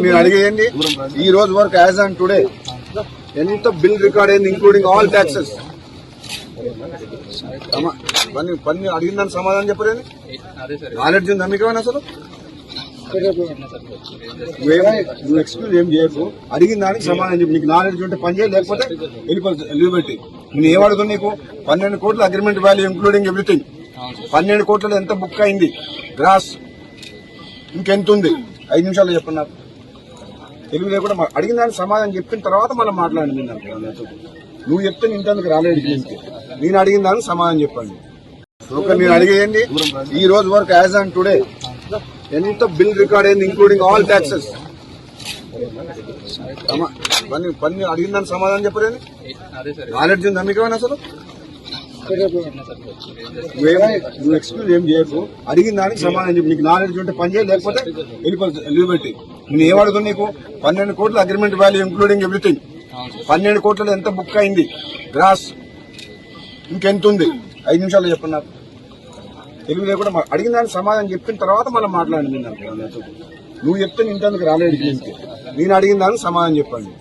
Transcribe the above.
నేను అడిగేయండి ఈ రోజు వరకు యాజ్ ఆన్ టుడే ఎంత బిల్ రికార్డ్ అయింది ఇంక్లూడింగ్ ఆల్ ట్యాక్సెస్ పన్ను అడిగిన దానికి సమాధానం చెప్పలేదు. నాలెడ్జ్ ఉందా మీకు ఏమైనా అసలు? నువ్వు ఎక్స్క్యూజ్ ఏం చేయకు, అడిగిన దానికి సమాధానం చెప్పు. నీకు నాలెడ్జ్ ఉంటే పని చేయాలి, లేకపోతే లీవ్ పెట్టి. నేను ఏమడుగుతుంది నీకు? 12 కోట్ల అగ్రిమెంట్ వాల్యూ ఇంక్లూడింగ్ ఎవ్రీథింగ్. 12 కోట్లలో ఎంత బుక్ అయింది గ్రాస్, ఇంకెంత ఉంది? 5 నిమిషాలు చెప్పండి నాకు. తెలుగు లేకుండా అడిగిన దానికి సమాధానం చెప్పిన తర్వాత మనం మాట్లాడండి. నువ్వు చెప్తే ఇంటర్కి రాలేదు. నేను అడిగిన దానికి సమాధానం చెప్పండి. నేను అడిగేయండి ఈ రోజు వరకు యాజ్ ఆన్ టుడే ఎంత బిల్ రికార్డ్ అయింది ఇంక్లూడింగ్ ఆల్ ట్యాక్సెస్. పన్ను అడిగిన దానికి సమాధానం చెప్పలేదు. నాలెడ్జ్ ఉందా మీకు ఏమైనా అసలు? నువ్వు ఎక్స్క్యూజ్ ఏం చేయకు, అడిగిన దానికి సమాధానం చెప్పు. నీకు నాలెడ్జ్ ఉంటే పని చేయాలి, లేకపోతే లీవ్ పెట్టి. నేను ఏమడుగుతుంది నీకు? 12 కోట్ల అగ్రిమెంట్ వాల్యూ ఇంక్లూడింగ్ ఎవ్రీథింగ్. 12 కోట్లలో ఎంత బుక్ అయింది గ్రాస్, ఇంకెంత ఉంది? 5 నిమిషాలు చెప్పండి నాకు. తెలుగు లేకుండా అడిగిన దానికి సమాధానం చెప్పిన తర్వాత మనం మాట్లాడండి. నువ్వు చెప్తే ఇంటర్కి రాలేదు. నేను అడిగిన దానికి సమాధానం చెప్పండి.